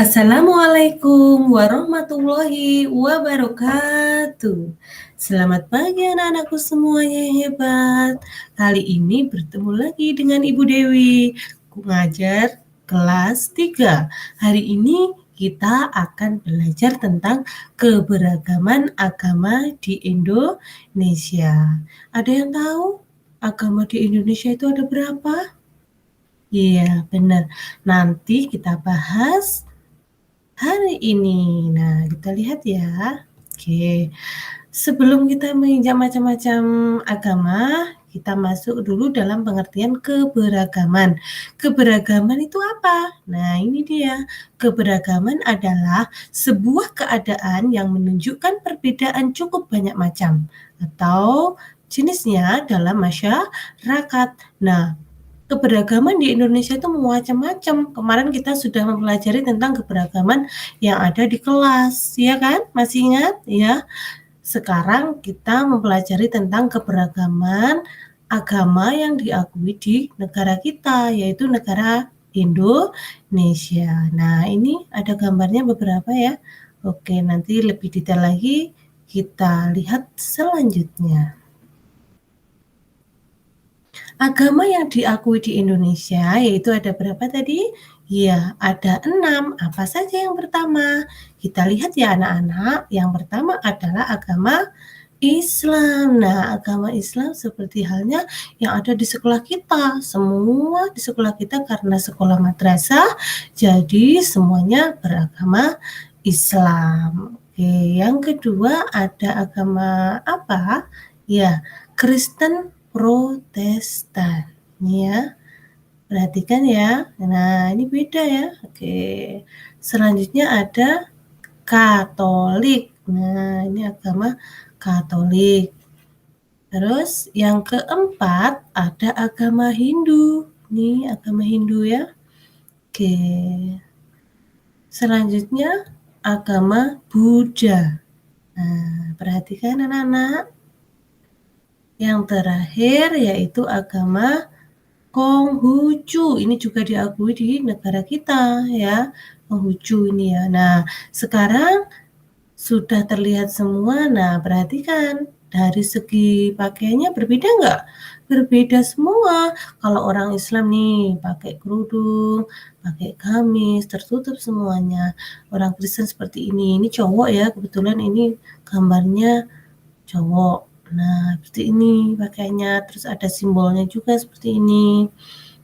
Assalamualaikum warahmatullahi wabarakatuh. Selamat pagi anak-anakku semuanya yang hebat. Kali ini bertemu lagi dengan Ibu Dewi. Aku ngajar kelas 3. Hari ini kita akan belajar tentang keberagaman agama di Indonesia. Ada yang tahu agama di Indonesia itu ada berapa? Iya, benar. Nanti kita bahas hari ini. Nah, kita lihat ya. Oke. Sebelum kita menginjak macam-macam agama, kita masuk dulu dalam pengertian keberagaman. Keberagaman itu apa? Nah, ini dia. Keberagaman adalah sebuah keadaan yang menunjukkan perbedaan cukup banyak macam atau jenisnya dalam masyarakat. Nah, keberagaman di Indonesia itu macam-macam. Kemarin kita sudah mempelajari tentang keberagaman yang ada di kelas, ya kan? Masih ingat? Ya. Sekarang kita mempelajari tentang keberagaman agama yang diakui di negara kita, yaitu negara Indonesia. Nah, ini ada gambarnya beberapa ya. Oke, nanti lebih detail lagi kita lihat selanjutnya. Agama yang diakui di Indonesia yaitu ada berapa tadi? Ya, ada 6. Apa saja yang pertama? Kita lihat ya anak-anak. Yang pertama adalah agama Islam. Nah, agama Islam seperti halnya yang ada di sekolah kita. Semua di sekolah kita karena sekolah madrasah, jadi semuanya beragama Islam. Oke, yang kedua ada agama apa? Ya, Kristen Protestan. Ini ya, perhatikan ya. Nah, ini beda ya. Oke. Selanjutnya ada Katolik. Nah, ini agama Katolik. Terus yang keempat ada agama Hindu. Ini agama Hindu ya. Oke. Selanjutnya agama Buddha. Nah, perhatikan anak-anak. Yang terakhir yaitu agama Konghucu. Ini juga diakui di negara kita ya, Konghucu ini ya. Nah, sekarang sudah terlihat semua. Nah, perhatikan dari segi pakaiannya berbeda nggak? Berbeda semua. Kalau orang Islam nih pakai kerudung, pakai gamis, tertutup semuanya. Orang Kristen seperti ini cowok ya, kebetulan ini gambarnya cowok. Nah, seperti ini pakainya, terus ada simbolnya juga seperti ini,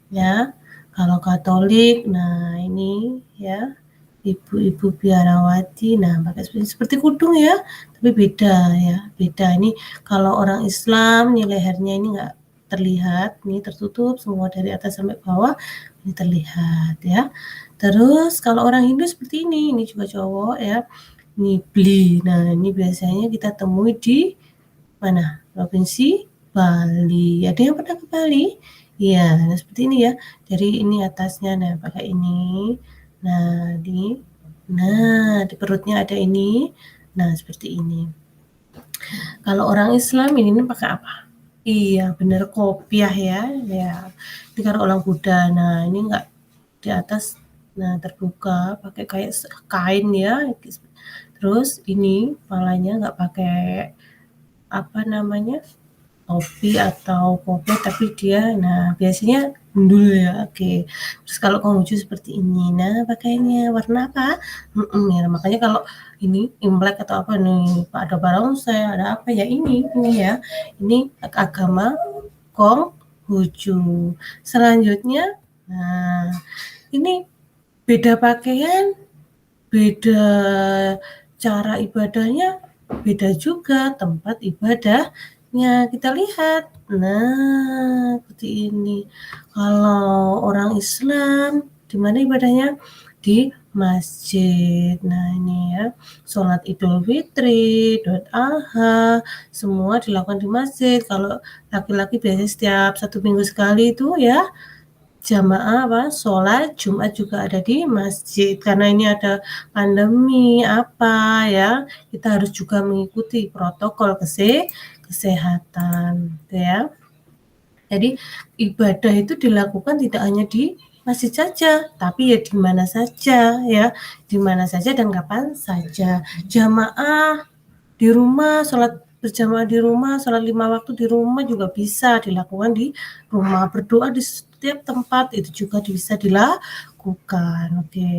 ya. Kalau Katolik, nah ini ya, ibu-ibu biarawati, nah pakai seperti kudung ya, tapi beda ya, beda. Ini kalau orang Islam, nih lehernya ini nggak terlihat, ini tertutup semua dari atas sampai bawah, ini terlihat ya. Terus kalau orang Hindu seperti ini juga cowok ya, ini bli. Nah, ini biasanya kita temui di mana? Provinsi Bali. Ada yang pernah ke Bali? Iya, nah seperti ini ya. Jadi ini atasnya, nah pakai ini. Nah, di perutnya ada ini. Nah, seperti ini. Kalau orang Islam ini pakai apa? Iya, benar kopiah ya. Ya. Ini kalau orang Buddha. Nah, ini enggak di atas, nah terbuka, pakai kayak kain ya. Terus ini kepalanya enggak pakai apa namanya, topi atau kopet, tapi dia, nah biasanya gundul ya. Oke. Terus kalau Konghucu seperti ini, nah pakainya warna apa? Ya makanya kalau ini Imlek atau apa nih, ada barongsai, ada apa ya, ini ya, ini agama Konghucu. Selanjutnya, nah ini beda pakaian, beda cara ibadahnya, beda juga tempat ibadahnya. Kita lihat. Nah, seperti ini. Kalau orang Islam, di mana ibadahnya? Di masjid. Nah, ini ya. Sholat Idul Fitri, Idul Adha, semua dilakukan di masjid. Kalau laki-laki biasanya setiap 1 minggu sekali itu ya, jamaah sholat Jumat juga ada di masjid. Karena ini ada pandemi apa ya, kita harus juga mengikuti protokol kesehatan, gitu ya. Jadi ibadah itu dilakukan tidak hanya di masjid saja, tapi ya di mana saja ya, di mana saja dan kapan saja. Jamaah di rumah, sholat berjamaah di rumah, sholat 5 waktu di rumah juga bisa dilakukan di rumah. Berdoa di setiap tempat itu juga bisa dilakukan, oke.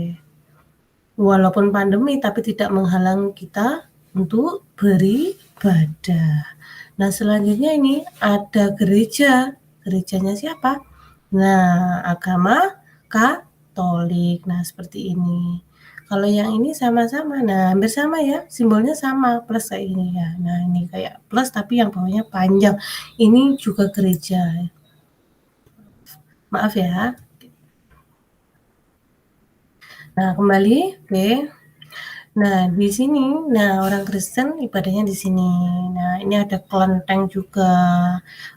Walaupun pandemi tapi tidak menghalangi kita untuk beribadah. Nah, selanjutnya ini ada gereja. Gerejanya siapa? Nah, agama Katolik. Nah, seperti ini. Kalau yang ini sama-sama. Nah, hampir sama ya. Simbolnya sama, plus kayak ini ya. Nah, ini kayak plus tapi yang bawahnya panjang. Ini juga gereja. Maaf ya. Nah, kembali. Oke. Nah, di sini, nah orang Kristen ibadahnya di sini. Nah, ini ada kelenteng juga.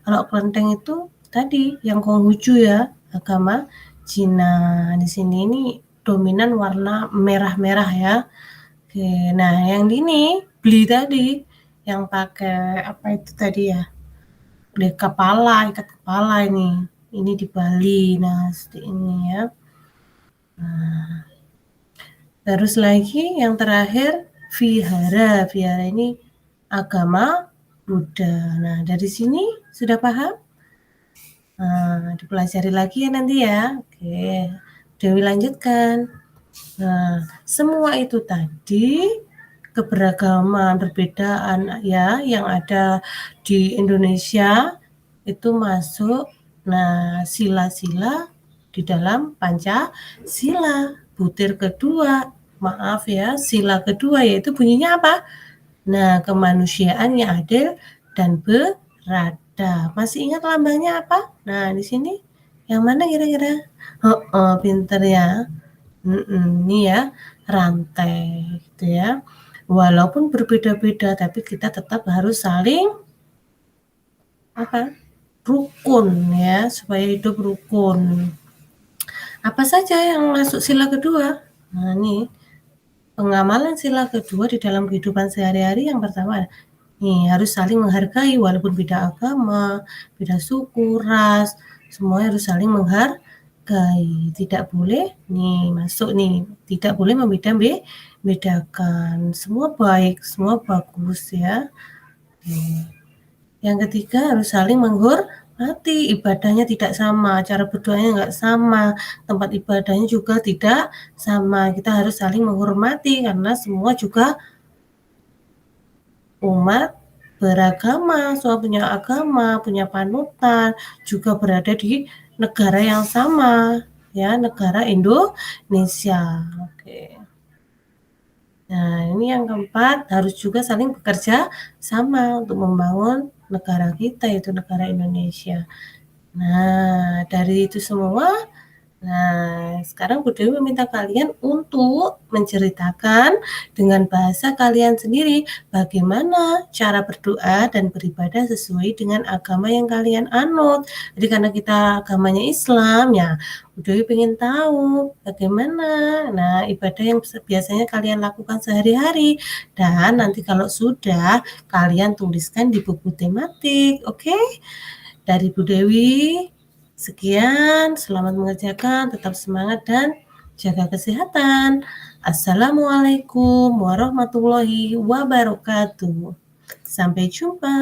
Kalau kelenteng itu tadi yang Konghucu ya, agama Cina. Di sini ini dominan warna merah-merah ya. Oke, nah yang di ini beli tadi yang pakai apa itu tadi ya? Beli kepala, ikat kepala ini. Ini di Bali. Nah, seperti ini ya. Nah, terus lagi yang terakhir vihara. Vihara ini agama Buddha. Nah, dari sini sudah paham? Nah, dipelajari lagi ya nanti ya. Oke, Dewi lanjutkan. Nah, semua itu tadi keberagaman, perbedaan ya yang ada di Indonesia itu masuk. Nah, sila-sila di dalam Pancasila. Butir kedua, maaf ya, sila kedua yaitu bunyinya apa? Nah, kemanusiaan yang adil dan beradab. Masih ingat lambangnya apa? Nah, di sini yang mana kira-kira? Oh, pinter ya. Ini ya, rantai gitu ya. Walaupun berbeda-beda, tapi kita tetap harus saling apa? Rukun ya, supaya hidup rukun. Apa saja yang masuk sila kedua? Nah, ini pengamalan sila kedua di dalam kehidupan sehari-hari yang pertama nih harus saling menghargai walaupun beda agama, beda suku, ras, semua harus saling menghargai. Tidak boleh nih masuk nih, tidak boleh membedakan. Semua baik, semua bagus ya. Yang ketiga harus saling menghormati, ibadahnya tidak sama, cara berdoanya nggak sama, tempat ibadahnya juga tidak sama. Kita harus saling menghormati karena semua juga umat beragama, semua punya agama, punya panutan, juga berada di negara yang sama, ya, negara Indonesia. Oke. Nah, ini yang keempat, harus juga saling bekerja sama untuk membangun negara kita, yaitu negara Indonesia. Nah, dari itu semua, sekarang Bu Dewi meminta kalian untuk menceritakan dengan bahasa kalian sendiri bagaimana cara berdoa dan beribadah sesuai dengan agama yang kalian anut. Jadi karena kita agamanya Islam, ya Bu Dewi pengen tahu bagaimana ibadah yang biasanya kalian lakukan sehari-hari. Dan nanti kalau sudah, kalian tuliskan di buku tematik, oke? Dari Bu Dewi, sekian, selamat mengerjakan, tetap semangat dan jaga kesehatan. Assalamualaikum warahmatullahi wabarakatuh. Sampai jumpa.